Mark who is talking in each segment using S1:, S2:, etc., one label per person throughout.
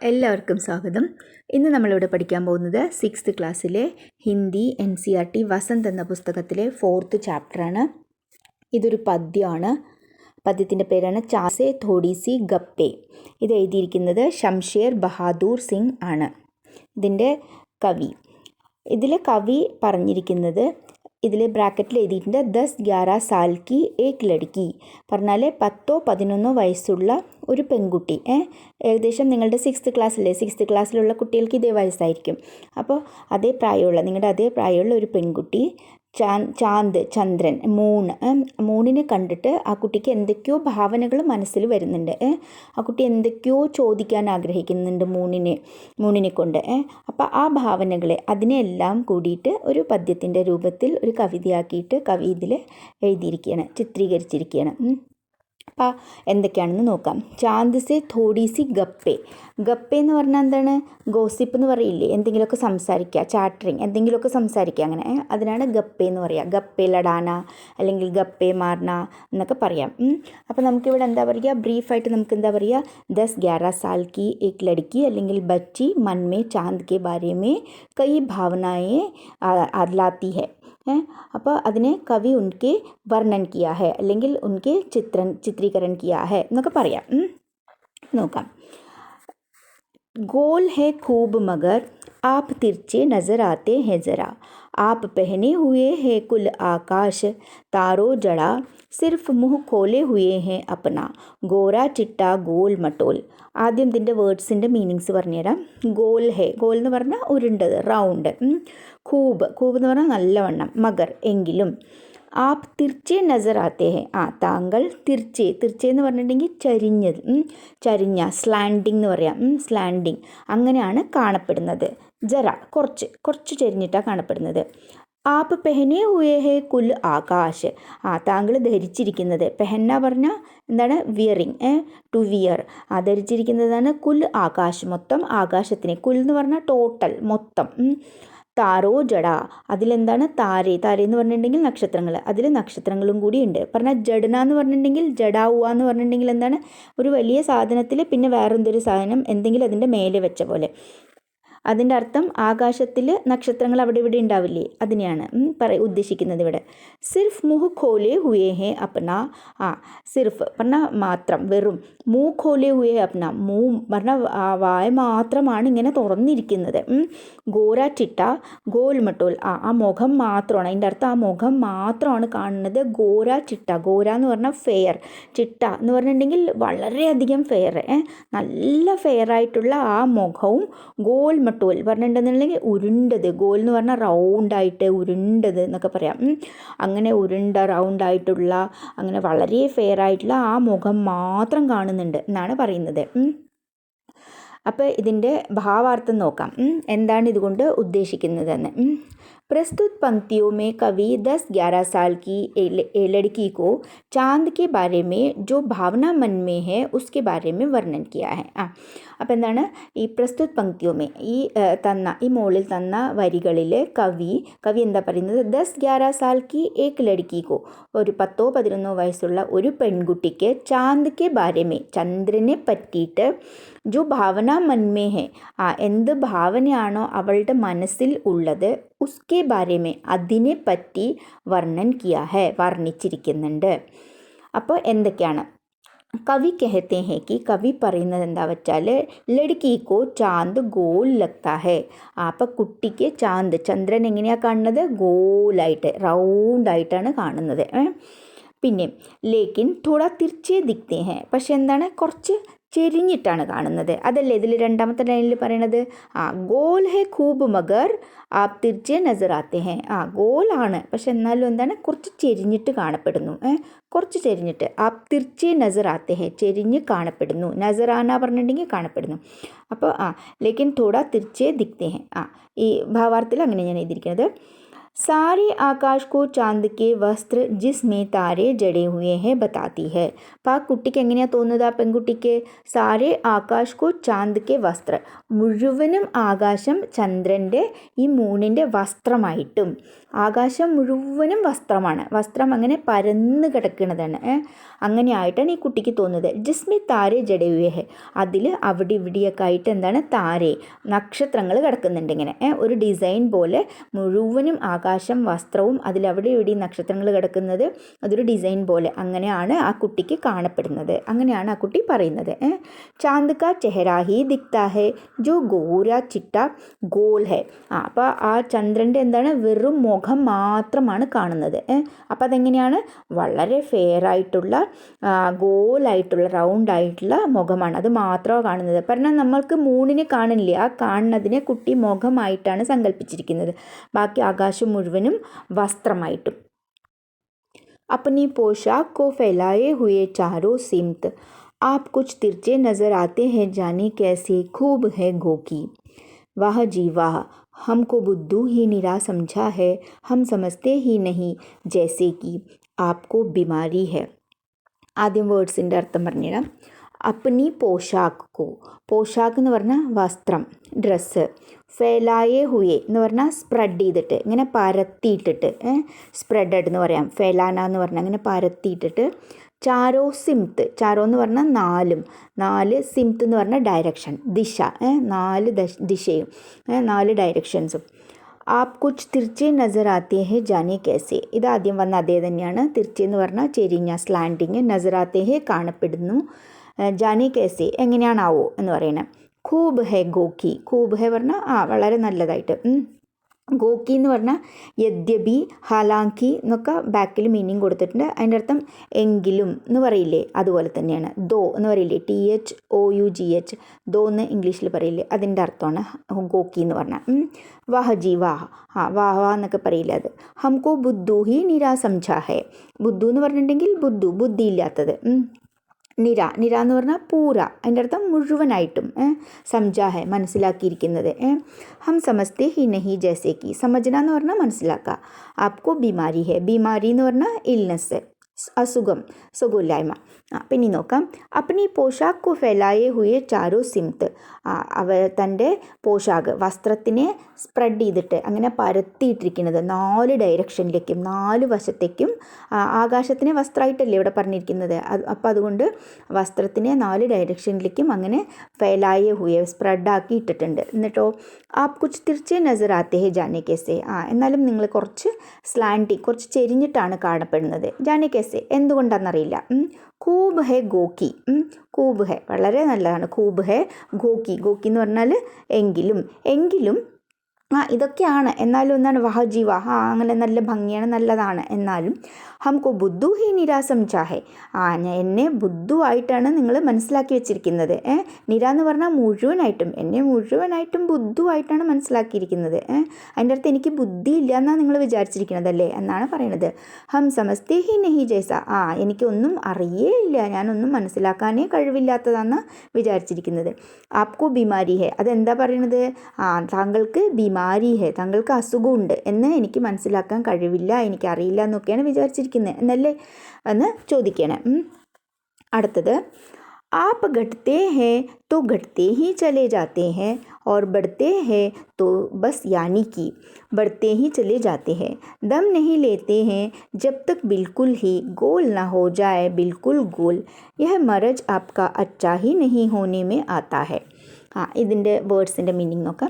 S1: എല്ലാവർക്കും സ്വാഗതം. ഇന്ന് നമ്മളിവിടെ പഠിക്കാൻ പോകുന്നത് 6th ക്ലാസ്സിലെ ഹിന്ദി NCERT വസന്ത് എന്ന പുസ്തകത്തിലെ 4th ചാപ്റ്ററാണ്. ഇതൊരു പദ്യമാണ്. പദ്യത്തിൻ്റെ പേരാണ് ചാസെ തോടി സി ഗപ്പെ. ഇത് എഴുതിയിരിക്കുന്നത് ഷംഷേർ ബഹാദൂർ സിംഗ് ആണ്. ഇതിൻ്റെ കവി കവി പറഞ്ഞിരിക്കുന്നത് ഇതിൽ ബ്രാക്കറ്റിൽ എഴുതിയിട്ടുണ്ട് 10-11 സാൽ കി ഏക് ലഡ്കി. പറഞ്ഞാൽ 10-11 വയസ്സുള്ള ഒരു പെൺകുട്ടി. ഏകദേശം നിങ്ങളുടെ 6th ക്ലാസ്സിലുള്ള കുട്ടികൾക്ക് ഇതേ വയസ്സായിരിക്കും. അപ്പോൾ നിങ്ങളുടെ അതേ പ്രായമുള്ള ഒരു പെൺകുട്ടി ചന്ദ്രൻ മൂണിനെ കണ്ടിട്ട് ആ കുട്ടിക്ക് എന്തൊക്കെയോ ഭാവനകൾ മനസ്സിൽ വരുന്നുണ്ട്. ആ കുട്ടി എന്തൊക്കെയോ ചോദിക്കാൻ ആഗ്രഹിക്കുന്നുണ്ട് മൂണിനെ കൊണ്ട്. അപ്പോൾ ആ ഭാവനകളെ അതിനെല്ലാം കൂടിയിട്ട് ഒരു പദ്യത്തിൻ്റെ രൂപത്തിൽ ഒരു കവിതയാക്കിയിട്ട് കവി ഇതിൽ എഴുതിയിരിക്കുകയാണ്, ചിത്രീകരിച്ചിരിക്കുകയാണ്. അപ്പോൾ എന്തൊക്കെയാണെന്ന് നോക്കാം. ചാന്ദ് സെ തോടി സി ഗപ്പെ. ഗപ്പെ എന്ന് പറഞ്ഞാൽ എന്താണ്? ഗോസിപ്പ് എന്ന് പറയില്ലേ, എന്തെങ്കിലുമൊക്കെ സംസാരിക്കുക, ചാറ്ററിങ്, എന്തെങ്കിലുമൊക്കെ സംസാരിക്കുക, അങ്ങനെ അതിനാണ് ഗപ്പെ എന്ന് പറയുക. ഗപ്പെ ലഡാന അല്ലെങ്കിൽ ഗപ്പെ മാർന എന്നൊക്കെ പറയാം. അപ്പോൾ നമുക്കിവിടെ എന്താ പറയുക, ബ്രീഫായിട്ട് നമുക്ക് എന്താ പറയുക, 10-11 സാൽ കി ഏക് ലഡ്കി അല്ലെങ്കിൽ ബच्ची मन में चांद के बारे में कई भावनाएं लाती है. അപ്പോൾ അതിനെ കവി ഉൻകെ വർണ്ണൻ കിയാ ഹെ അല്ലെങ്കിൽ ഉൻകെ ചിത്രീകരൺ കിയാ ഹെ എന്നൊക്കെ പറയാം. നോക്കാം. गोल है खूब मगर आप तिरछे नज़र आते हैं ज़रा. आप पहने हुए हैं कुल आकाश तारों जड़ा. सिर्फ मुँह खोले हुए हैं अपना गोरा चिट्टा गोल मटोल. ആദ്യം ഇതിൻ്റെ വേർഡ്സിൻ്റെ മീനിങ്സ് പറഞ്ഞുതരാം. ഗോൽ ഹേ, ഗോൾ എന്ന് പറഞ്ഞാൽ ഉരുണ്ടത്, റൗണ്ട്. ഖൂബ് എന്ന് പറഞ്ഞാൽ നല്ലവണ്ണം. മഗർ എങ്കിലും. ആപ് തിർച്ചെ നസർ ആത്തെ ഹെ. താങ്കൾ തിർച്ചെ എന്ന് പറഞ്ഞിട്ടുണ്ടെങ്കിൽ ചരിഞ്ഞ, സ്ലാൻഡിങ് എന്ന് പറയാം. സ്ലാൻഡിങ് അങ്ങനെയാണ് കാണപ്പെടുന്നത്. ജറ കുറച്ച് ചരിഞ്ഞിട്ടാണ് കാണപ്പെടുന്നത്. ആപ് പെഹനെ ഹുയേ ഹേ കുൽ ആകാശ്. താങ്കൾ ധരിച്ചിരിക്കുന്നത്, പെഹന്ന പറഞ്ഞാൽ എന്താണ്, വിയറിങ്, ടു വിയർ. ധരിച്ചിരിക്കുന്നതാണ് കുൽ ആകാശ്, മൊത്തം ആകാശത്തിന്. കുൽ എന്ന് പറഞ്ഞാൽ ടോട്ടൽ, മൊത്തം. താരോ ജഡ, അതിലെന്താണ് താര എന്ന് പറഞ്ഞിട്ടുണ്ടെങ്കിൽ നക്ഷത്രങ്ങൾ, അതിൽ നക്ഷത്രങ്ങളും കൂടി ഉണ്ട്. പറഞ്ഞാൽ ജഡന എന്ന് പറഞ്ഞിട്ടുണ്ടെങ്കിൽ ജഡാവുക എന്ന് പറഞ്ഞിട്ടുണ്ടെങ്കിൽ എന്താണ്, ഒരു വലിയ സാധനത്തിൽ പിന്നെ വേറെന്തൊരു സാധനം എന്തെങ്കിലും അതിൻ്റെ മേലെ വെച്ച പോലെ. അതിൻ്റെ അർത്ഥം ആകാശത്തിൽ നക്ഷത്രങ്ങൾ അവിടെ ഇവിടെ ഉണ്ടാവില്ലേ, അതിനെയാണ് ഉദ്ദേശിക്കുന്നത് ഇവിടെ. സിർഫ് മുഹ് ഖോലെ ഹുയേ ഹേ അപ്ന. സിർഫ് പറഞ്ഞാൽ മാത്രം, വെറും. മൂ ഖോലെ ഹുയേ അപ്ന, മൂ പറഞ്ഞാൽ വായ മാത്രമാണ് ഇങ്ങനെ തുറന്നിരിക്കുന്നത്. ഗോര ചിട്ട ഗോൽ മട്ടോൽ, ആ മുഖം മാത്രമാണ്, അതിൻ്റെ അർത്ഥം ആ മുഖം മാത്രമാണ് കാണുന്നത്. ഗോര ചിട്ട, ഗോര എന്ന് പറഞ്ഞാൽ ഫെയർ, ചിട്ട എന്ന് പറഞ്ഞിട്ടുണ്ടെങ്കിൽ വളരെയധികം ഫെയർ, നല്ല ഫെയർ ആയിട്ടുള്ള ആ മുഖവും. ഗോൽ മട്ടോൽ പറഞ്ഞിട്ടുണ്ടെന്നുണ്ടെങ്കിൽ ഉരുണ്ടത്. ഗോൽ എന്ന് പറഞ്ഞാൽ റൗണ്ടായിട്ട് ഉരുണ്ടത് എന്നൊക്കെ പറയാം. അങ്ങനെ ഉരുണ്ട റൗണ്ടായിട്ടുള്ള, അങ്ങനെ വളരെ ഫെയർ ആയിട്ടുള്ള ആ മുഖം മാത്രം കാണുന്നുണ്ട് എന്നാണ് പറയുന്നത്. അപ്പോൾ ഇതിൻ്റെ ഭാവാർത്ഥം നോക്കാം, എന്താണ് ഇതുകൊണ്ട് ഉദ്ദേശിക്കുന്നതെന്ന്. प्रस्तुत पंक्तियों में कवि 10-11 साल की लड़की को चांद के बारे में जो भावना मन में है उसके बारे में वर्णन किया है. അപ്പോൾ എന്താണ് ഈ പ്രസ്തുത് പങ്ക്തിയോമേ, ഈ മുകളിൽ തന്ന വരികളിൽ കവി എന്താ പറയുന്നത്, 10-11 സാൽ കി ഏക് ലഡ്കിക്കോ, ഒരു 10-11 വയസ്സുള്ള ഒരു പെൺകുട്ടിക്ക് ചാന്ദ് കെ ബാരമേ, ചന്ദ്രനെ പറ്റിയിട്ട്, ജോ ഭാവന മൻമേ ഹെ, എന്ത് ഭാവനയാണോ അവളുടെ മനസ്സിൽ ഉള്ളത്, ഉസ്കെ ബാരമേ അതിനെ പറ്റി വർണ്ണൻ കിയാ ഹെ, വർണ്ണിച്ചിരിക്കുന്നുണ്ട്. അപ്പോൾ എന്തൊക്കെയാണ് കവി കഹത്തെ ഹെ കി, കവി പറയുന്നത് എന്താ വെച്ചാൽ, ലഡ്കിക്കോ ചാന്ദ് ഗോൽ ലഗ്താ ഹെ. അപ്പോൾ കുട്ടിക്ക് ചന്ദ്രൻ എങ്ങനെയാണ് കാണുന്നത്, ഗോലായിട്ട്, റൗണ്ടായിട്ടാണ് കാണുന്നത്. പിന്നെ ലേക്കിൻ തോടാ തിർച്ചേ ദിക്തേ ഹെ, പക്ഷെ എന്താണ്, കുറച്ച് ചെരിഞ്ഞിട്ടാണ് കാണുന്നത്. അതല്ലേ ഇതിൽ രണ്ടാമത്തെ ലൈനിൽ പറയണത്. ഗോൽ ഹെ ഖൂബ് മഗർ ആപ് തിർച്ചേ നസർ ആത്തെ ഹെ. ഗോളാണ്, പക്ഷെ എന്നാലും എന്താണ്, കുറച്ച് ചെരിഞ്ഞിട്ട് കാണപ്പെടുന്നു. കുറച്ച് ചെരിഞ്ഞിട്ട്. ആപ് തിർച്ചേ നസർ ആത്തെ ഹെ, ചെരിഞ്ഞ് കാണപ്പെടുന്നു. നസറാന പറഞ്ഞിട്ടുണ്ടെങ്കിൽ കാണപ്പെടുന്നു. അപ്പോൾ ലേക്കിൻ തോടാ തിർച്ചേ ദിക്തേ ഹെ. ഈ ഭാവാർത്ഥത്തിൽ അങ്ങനെ ഞാൻ എഴുതിയിരിക്കുന്നത്. सारे आकाश को चांद के വസ്ത്ര जिसमें താരെ ജड़े हुए हैं बताती है. അപ്പോൾ ആ കുട്ടിക്ക് എങ്ങനെയാണ് തോന്നുന്നത്? ആ പെൺകുട്ടിക്ക് സാരെ ആകാശ് കോ ചാന്ദ് കെ വസ്ത്ര, മുഴുവനും ആകാശം ചന്ദ്രൻ്റെ ഈ മൂണിൻ്റെ വസ്ത്രമായിട്ടും. ആകാശം മുഴുവനും വസ്ത്രമാണ്, വസ്ത്രം അങ്ങനെ പരന്ന് കിടക്കുന്നതാണ്. അങ്ങനെയായിട്ടാണ് ഈ കുട്ടിക്ക് തോന്നുന്നത്. ജിസ്മി താരെ ജഡേ ഹുവേ ഹെ, അതിൽ അവിടെ ഇവിടെയൊക്കെ ആയിട്ട് എന്താണ് താരെ, നക്ഷത്രങ്ങൾ കിടക്കുന്നുണ്ട്. ഇങ്ങനെ ഒരു ഡിസൈൻ പോലെ മുഴുവനും ആകാശം വസ്ത്രവും അതിലവിടെ ഇവിടെ നക്ഷത്രങ്ങൾ കിടക്കുന്നത് അതൊരു ഡിസൈൻ പോലെ, അങ്ങനെയാണ് ആ കുട്ടിക്ക് കാണപ്പെടുന്നത്. അങ്ങനെയാണ് ആ കുട്ടി പറയുന്നത്. ചാന്ദ് കാ ചെഹരാ ഹി ദിക്താ ഹെ ജോ ഗോരാ ചിട്ട ഗോൽ ഹെ. അപ്പോൾ ആ ചന്ദ്രൻ്റെ എന്താണ് വെറും മുഖം മാത്രമാണ് കാണുന്നത്. അപ്പോൾ അതെങ്ങനെയാണ്? വളരെ ഫെയർ ആയിട്ടുള്ള ഗോലായിട്ടുള്ള റൗണ്ട് ആയിട്ടുള്ള മുഖമാണ്, അത് മാത്രമാണ് കാണുന്നത്. പറഞ്ഞാൽ നമ്മൾക്ക് മൂണിനെ കാണില്ല, ആ കാണുന്നതിനെ കുട്ടി മുഖമായിട്ടാണ് സങ്കല്പിച്ചിരിക്കുന്നത്. ബാക്കി ആകാശം മുഴുവനും വസ്ത്രമായിട്ടും. अपनी पोशाक को फैलाए हुए चारों सिमत आप कुछ तिरछे नज़र आते हैं, जाने कैसे खूब है गोकी. वाह जी वाह, हमको बुद्धू ही निरा समझा है, हम समझते ही नहीं जैसे कि आपको बीमारी है. ആദ്യം വേർഡ്സിൻ്റെ അർത്ഥം പറഞ്ഞുതരാം. അപ്നി പോഷാക്കോ, പോഷാക്ക് എന്ന് പറഞ്ഞാൽ വസ്ത്രം, ഡ്രസ്സ്. ഫെലായെ ഹുയെ എന്ന് പറഞ്ഞാൽ സ്പ്രെഡ് ചെയ്തിട്ട്, ഇങ്ങനെ പരത്തിയിട്ടിട്ട്, സ്പ്രെഡഡ് എന്ന് പറയാം. ഫെലാന എന്ന് പറഞ്ഞാൽ അങ്ങനെ പരത്തിയിട്ടിട്ട്. ചാരോ സിംത്ത്, ചാരോ എന്ന് പറഞ്ഞാൽ നാലും, നാല്. സിംത്ത് എന്ന് പറഞ്ഞാൽ ഡയറക്ഷൻ, ദിശ, നാല് ദിശയും, നാല് ഡയറക്ഷൻസും. ആപ് കുച്ച് തിർച്ചെ നസർ ആത്തെ ഹെ ജാനെ കേസെ, ഇത് ആദ്യം വന്ന അതേ തന്നെയാണ്. തിർച്ചെ എന്ന് പറഞ്ഞാൽ ചെരിഞ്ഞ, സ്ലാൻഡിങ്. നസർ ആത്തെ ഹെ കാണപ്പെടുന്നു. ജാനെ കേസെ എങ്ങനെയാണാവോ എന്ന് പറയുന്നത്. ഖൂബ് ഹെ ഗോക്കി, ഖൂബ് ഹെ പറഞ്ഞാൽ വളരെ നല്ലതായിട്ട്. ഗോക്കി എന്ന് പറഞ്ഞാൽ യദ്യബി, ഹാലാങ്കി എന്നൊക്കെ ബാക്കിൽ മീനിങ് കൊടുത്തിട്ടുണ്ട്. അതിൻ്റെ അർത്ഥം എങ്കിലും എന്ന് പറയില്ലേ, അതുപോലെ തന്നെയാണ്. ദോ എന്ന് പറയില്ലേ, THOUGH, ദോ എന്ന് ഇംഗ്ലീഷിൽ പറയില്ലേ, അതിൻ്റെ അർത്ഥമാണ് ഗോക്കി എന്ന് പറഞ്ഞാൽ. വാഹ ജി വാഹ, വാഹ എന്നൊക്കെ പറയില്ല അത്. ഹംകോ ബുദ്ധു ഹി നിരാ സംജാ ഹെ, ബുദ്ധു എന്ന് പറഞ്ഞിട്ടുണ്ടെങ്കിൽ ബുദ്ധു, ബുദ്ധിയില്ലാത്തത്. നിര, നിര എന്ന് പറഞ്ഞാൽ പൂര, അതിൻ്റെ അർത്ഥം മുഴുവനായിട്ടും. സംജാ ഹെ മനസ്സിലാക്കിയിരിക്കുന്നത്. ഹം സമസ്തേ ഹി നഹി ജൈസേ കി, സമജ്ന എന്ന് പറഞ്ഞാൽ മനസ്സിലാക്കുക. ആപ്കോ ബീമാരി ഹെ, ബീമാരി എന്ന് പറഞ്ഞാൽ ഇൽനെസ്, അസുഖം, സുഖമില്ലായ്മ. പിന്നെ നോക്കാം. അപ്നി പോഷാക്ക് കോ ഫെലായെ ഹുയെ ചാരോ സിംത്ത്, തൻ്റെ പോഷാക്ക് വസ്ത്രത്തിനെ സ്പ്രെഡ് ചെയ്തിട്ട് അങ്ങനെ പരത്തിയിട്ടിരിക്കുന്നത് 4 ഡയറക്ഷനിലേക്കും, 4 വശത്തേക്കും. ആകാശത്തിനെ വസ്ത്രമായിട്ടല്ലേ ഇവിടെ പറഞ്ഞിരിക്കുന്നത്, അപ്പോൾ അതുകൊണ്ട് വസ്ത്രത്തിനെ 4 ഡയറക്ഷനിലേക്കും അങ്ങനെ ഫെലായെ ഹുയെ സ്പ്രെഡാക്കി ഇട്ടിട്ടുണ്ട്. എന്നിട്ടോ ആപ് കുച്ച് തിർച്ചെ നസർ ആത്തെ ഹെ ജാനെ കേസെ, എന്നാലും നിങ്ങൾ കുറച്ച് സ്ലാൻറ്റി, കുറച്ച് ചെരിഞ്ഞിട്ടാണ് കാണപ്പെടുന്നത്. ജാനെ കേസെ എന്തുകൊണ്ടാണെന്നറിയില്ല. ഖൂബ് ഹെ ഗോക്കി, ഖൂബ് ഹെ വളരെ നല്ലതാണ്. ഖൂബ് ഹെ ഗോക്കി, ഗോക്കി എന്ന് പറഞ്ഞാൽ എങ്കിലും, എങ്കിലും ഇതൊക്കെയാണ്. എന്നാലും എന്താണ് വഹ ജി വഹ, അങ്ങനെ നല്ല ഭംഗിയാണ്, നല്ലതാണ്. എന്നാലും ഹംകോ ബുദ്ധു ഹി നിരാ സംജാ ഹെ, എന്നെ ബുദ്ധുവായിട്ടാണ് നിങ്ങൾ മനസ്സിലാക്കി വെച്ചിരിക്കുന്നത്. നിര എന്ന് പറഞ്ഞാൽ മുഴുവനായിട്ടും, എന്നെ മുഴുവനായിട്ടും ബുദ്ധുവായിട്ടാണ് മനസ്സിലാക്കിയിരിക്കുന്നത്. അതിൻ്റെ അടുത്ത് എനിക്ക് ബുദ്ധി ഇല്ല എന്നാണ് നിങ്ങൾ വിചാരിച്ചിരിക്കുന്നതല്ലേ എന്നാണ് പറയണത്. ഹം സമസ്തേ ഹി നഹി ജൈസ, എനിക്കൊന്നും അറിയേ ഇല്ല, ഞാനൊന്നും മനസ്സിലാക്കാനേ കഴിവില്ലാത്തതാണെന്ന് വിചാരിച്ചിരിക്കുന്നത്. ആപ്കോ ബീമാരി ഹെ, അതെന്താ പറയണത്? താങ്കൾക്ക് ബീമാരി ഹെ, താങ്കൾക്ക് അസുഖമുണ്ട് എന്ന് എനിക്ക് മനസ്സിലാക്കാൻ കഴിവില്ല, എനിക്കറിയില്ല എന്നൊക്കെയാണ് വിചാരിച്ചിരിക്കുന്നത് എന്നല്ലേ എന്ന് ചോദിക്കണം. അടുത്തത് आप घटते हैं तो घटते ही चले जाते हैं और बढ़ते हैं तो बस यानी कि बढ़ते ही चले जाते हैं, दम नहीं लेते हैं जब तक बिल्कुल ही गोल ना हो जाए बिल्कुल गोल, यह मरज आपका अच्छा ही नहीं होने में आता है. ഇതിൻ്റെ വേർഡ്സിൻ്റെ മീനിങ് നോക്കാം.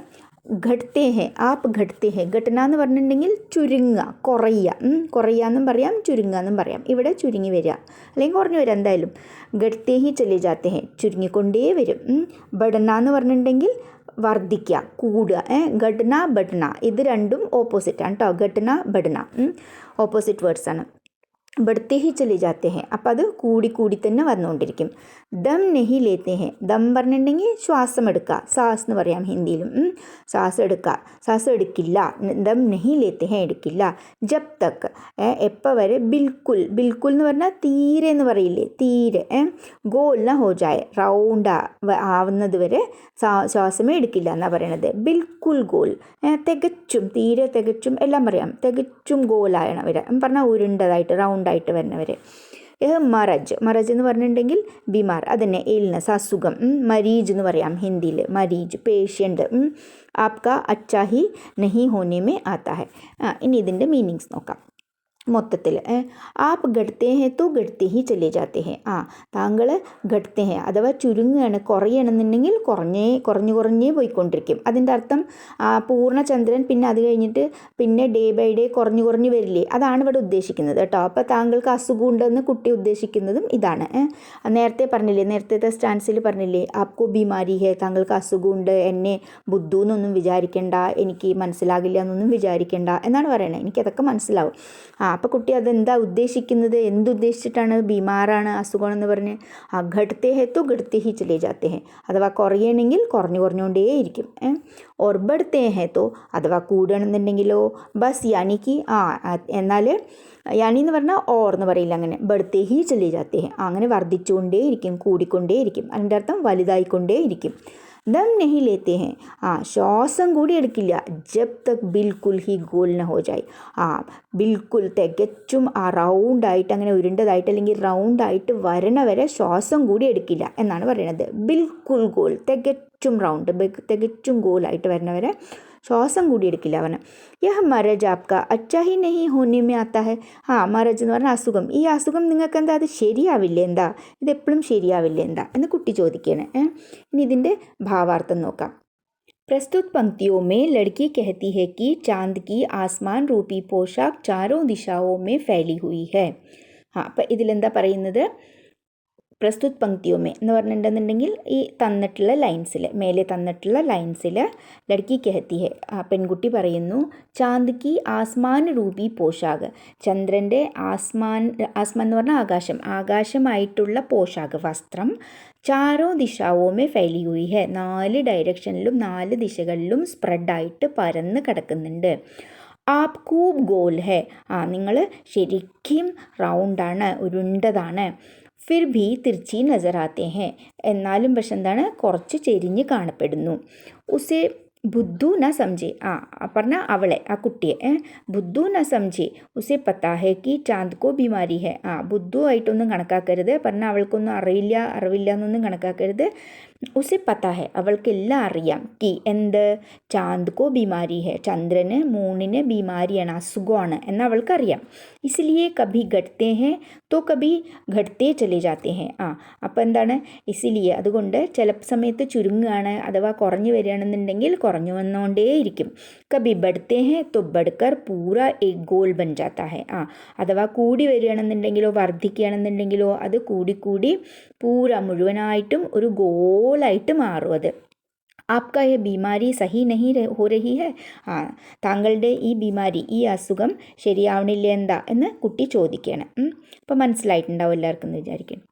S1: ഘട്ടെ ഹെ, ആപ്പ് ഘട്ടെ ഹെ, ഘടന എന്ന് പറഞ്ഞിട്ടുണ്ടെങ്കിൽ ചുരുങ്ങുക, കുറയുക എന്നും പറയാം, ചുരുങ്ങുക എന്നും പറയാം. ഇവിടെ ചുരുങ്ങി വരിക അല്ലെങ്കിൽ കുറഞ്ഞു വരിക. എന്തായാലും ഘട്ടെ ഹി ചലേ ജാത്തെ ഹെ, ചുരുങ്ങിക്കൊണ്ടേ വരും. ബഡന എന്ന് പറഞ്ഞിട്ടുണ്ടെങ്കിൽ വർദ്ധിക്കുക, കൂടുക. ഘടന ബഡന ഇത് രണ്ടും ഓപ്പോസിറ്റാണ് കേട്ടോ. ഘടന ബഡന ഓപ്പോസിറ്റ് വേർഡ്സാണ്. बढ़ते ही चले जाते हैं. അപ്പം അത് കൂടി കൂടി തന്നെ വന്നുകൊണ്ടിരിക്കും. ദം നെഹി ലേത്തെ ഹെ. ദം പറഞ്ഞിട്ടുണ്ടെങ്കിൽ ശ്വാസം എടുക്കുക, സാസ് എന്ന് പറയാം ഹിന്ദിയിലും. ശ്വാസം എടുക്കുക, ശ്വാസം എടുക്കില്ല. ദം നെഹി ലേത്തെ ഹെ, എടുക്കില്ല. ജബ് തക്ക്, എപ്പോൾ വരെ, ബിൽക്കുൽ, ബിൽക്കുൽ എന്ന് പറഞ്ഞാൽ തീരെ എന്ന് പറയില്ലേ, തീരെ ഗോൾ ന ഹോ ജായ, റൗണ്ട് ആവുന്നത് വരെ ശ്വാസമേ എടുക്കില്ല എന്നാണ് പറയണത്. ബിൽക്കുൽ ഗോൾ, തികച്ചും, തീരെ തികച്ചും എല്ലാം പറയാം. തികച്ചും ഗോളായണവരെ പറഞ്ഞാൽ ഉരുണ്ടതായിട്ട് റൗണ്ടായിട്ട് വരുന്നവരെ. മറജ്, മറജ് എന്ന് പറഞ്ഞിട്ടുണ്ടെങ്കിൽ ബിമാർ, അതന്നെ ഇൽനസ്, അസുഖം. മരീജ് എന്ന് പറയാം ഹിന്ദിയിൽ, മരീജ് പേഷ്യൻ്റ്. ആപ്ക അച്ഛാ ഹി നഹി ഹോനെ മേ ആത്താ ഹെ. ഇനി ഇതിൻ്റെ മീനിങ്സ് നോക്കാം മൊത്തത്തിൽ. ആപ്പ് ഘടത്തെ ഹെ തോ ഘടത്തെ ഹി ചലേ ജാത്തെ ഹെ. താങ്കൾ ഘടത്തെ ഹെ അഥവാ ചുരുങ്ങുകയാണ്, കുറയണമെന്നുണ്ടെങ്കിൽ കുറഞ്ഞേ പോയിക്കൊണ്ടിരിക്കും. അതിൻ്റെ അർത്ഥം പൂർണ്ണചന്ദ്രൻ, പിന്നെ അത് കഴിഞ്ഞിട്ട് പിന്നെ ഡേ ബൈ ഡേ കുറഞ്ഞു വരില്ലേ, അതാണ് ഇവിടെ ഉദ്ദേശിക്കുന്നത് കേട്ടോ. അപ്പോൾ താങ്കൾക്ക് അസുഖം ഉണ്ടെന്ന് കുട്ടി ഉദ്ദേശിക്കുന്നതും ഇതാണ്. നേരത്തെ പറഞ്ഞില്ലേ, നേരത്തെ സ്റ്റാൻസിൽ പറഞ്ഞില്ലേ, ആപ്കോ ബിമാരി ഹെ, താങ്കൾക്ക് അസുഖമുണ്ട്, എന്നെ ബുദ്ധു എന്നൊന്നും വിചാരിക്കേണ്ട, എനിക്ക് മനസ്സിലാകില്ല എന്നൊന്നും വിചാരിക്കേണ്ട എന്നാണ് പറയണത്. എനിക്കതൊക്കെ മനസ്സിലാവും. അപ്പോൾ കുട്ടി അതെന്താ ഉദ്ദേശിക്കുന്നത്, എന്തുദ്ദേശിച്ചിട്ടാണ് ബീമാറാണ്, അസുഖമാണെന്ന് പറഞ്ഞ്. ഘടത്തെ ഹെ തോ ഘടത്തെ ഹി ചലേ ജാത്തെ ഹെ, അഥവാ കുറയണമെങ്കിൽ കുറഞ്ഞുകൊണ്ടേയിരിക്കും. ഓർ ബഡ്ത്തെ ഹെ തോ, അഥവാ കൂടുകയാണെന്നുണ്ടെങ്കിലോ, ബസ് യാനിക്ക്, എന്നാൽ യാനി എന്ന് പറഞ്ഞാൽ ഓർ എന്ന് പറയില്ല, അങ്ങനെ ബഡ്ത്തെ ഹി ചലേ ജാത്തെ ഹെ, അങ്ങനെ വർദ്ധിച്ചുകൊണ്ടേയിരിക്കും, കൂടിക്കൊണ്ടേയിരിക്കും. അതിൻ്റെ അർത്ഥം വലുതായിക്കൊണ്ടേയിരിക്കും. ദം നെഹി ലേത്തെ ഹെ, ശ്വാസം കൂടി എടുക്കില്ല. ജബ് തക് ബിൽക്കുൽ ഹി ഗോൽ ന ഹോ ജായ്, ബിൽക്കുൽ തികച്ചും റൗണ്ടായിട്ട്, അങ്ങനെ ഉരുണ്ടതായിട്ട് അല്ലെങ്കിൽ റൗണ്ടായിട്ട് വരണ വരെ ശ്വാസം കൂടി എടുക്കില്ല എന്നാണ് പറയുന്നത്. ബിൽക്കുൽ ഗോൾ, തികച്ചും റൗണ്ട്, തികച്ചും ഗോലായിട്ട് വരണവരെ ശ്വാസം കൂടി എടുക്കില്ല അവന്. യഹ് മരജ് ആപ്ക അച്ഛാ ഹി നഹി ഹോനെ മേ ആത്താ ഹെ. മരജ് എന്ന് പറഞ്ഞാൽ അസുഖം. ഈ അസുഖം നിങ്ങൾക്ക് എന്താ, അത് ശരിയാവില്ലേ എന്താ, ഇതെപ്പോഴും ശരിയാവില്ലേ എന്താ എന്ന് കുട്ടി ചോദിക്കുകയാണ്. ഇനി ഇതിൻ്റെ ഭാവാർത്ഥം നോക്കാം. प्रस्तुत पंक्तियों में लड़की कहती है कि चांद की आसमान रूपी पोशाक चारों दिशाओं में फैली हुई है. അപ്പം ഇതിലെന്താ പറയുന്നത്, പ്രസ്തുത് പങ്ക്തിയോമേ എന്ന് പറഞ്ഞിട്ടുണ്ടെന്നുണ്ടെങ്കിൽ ഈ തന്നിട്ടുള്ള ലൈൻസിൽ, മേലെ തന്നിട്ടുള്ള ലൈൻസിൽ ലഡ്കി കെഹത്തി ഹെ, പെൺകുട്ടി പറയുന്നു, ചാന്ദ് കി ആസ്മാൻ രൂപി പോഷാക്, ചന്ദ്രൻ്റെ ആസ്മാൻ എന്ന് പറഞ്ഞാൽ ആകാശമായിട്ടുള്ള പോഷാക്, വസ്ത്രം, ചാരോ ദിശാവോമേ ഫൈലി ഹുയി ഹെ, 4 ഡയറക്ഷനിലും 4 ദിശകളിലും സ്പ്രെഡായിട്ട് പരന്ന് കിടക്കുന്നുണ്ട്. ആപ് കൂബ് ഗോൽ ഹെ, നിങ്ങൾ ശരിക്കും റൗണ്ടാണ്, ഉരുണ്ടതാണ്. ഫിർ ഭി തിർച്ചി നസറാത്തെ ഹെ, എന്നാലും പക്ഷെ എന്താണ്, കുറച്ച് ചെരിഞ്ഞ് കാണപ്പെടുന്നു. ഉസേ ബുദ്ധു ന സംജെ, പറഞ്ഞാൽ അവളെ, ആ കുട്ടിയെ, ബുദ്ധു ന സംജെ ഉസേ പത്താ ഹെ കി ചാന്ദ് കോ ബിമാരി ഹെ, ബുദ്ധു ആയിട്ടൊന്നും കണക്കാക്കരുത്, പറഞ്ഞാൽ അവൾക്കൊന്നും അറിവില്ല എന്നൊന്നും കണക്കാക്കരുത്. ഉസേ പത്താ ഹെ, അവൾക്കെല്ലാം അറിയാം, കി എന്ത്, ചാന്ദ് കോ ബിമാരി ഹെ, ചന്ദ്രന് മൂണിന് ബിമാരിയാണ്, അസുഖമാണ് എന്ന് അവൾക്കറിയാം. ഇസ്ലിയെ കഭി ഘട്ത്തെ ഹെ തോ കഭി ഘട്ത്തെ ചലേ ജാത്തെ ഹെ. അപ്പോൾ എന്താണ്, ഇസ്ലിയെ അതുകൊണ്ട് ചില സമയത്ത് ചുരുങ്ങുകയാണ് അഥവാ കുറഞ്ഞു വരികയാണെന്നുണ്ടെങ്കിൽ കുറഞ്ഞു വന്നുകൊണ്ടേയിരിക്കും. കഭി ബഡ്ത്തെ ഹെ തോ ബഡ്കർ പൂര എക് ഗോൾ ബൻ ജാത്താ ഹെ, അഥവാ കൂടി വരികയാണെന്നുണ്ടെങ്കിലോ വർദ്ധിക്കുകയാണെന്നുണ്ടെങ്കിലോ അത് കൂടി പൂര മുഴുവനായിട്ടും ഒരു ഗോളായിട്ട് മാറും അത്. ആപ്ക യെ ബീമാരി സഹി നഹി ഹോ രഹി ഹെ, താങ്കളുടെ ഈ ബീമാരി, ഈ അസുഖം ശരിയാവണില്ല എന്താ എന്ന് കുട്ടി ചോദിക്കുകയാണ്. അപ്പോൾ മനസ്സിലായിട്ടുണ്ടാവും എല്ലാവർക്കും എന്ന് വിചാരിക്കണം.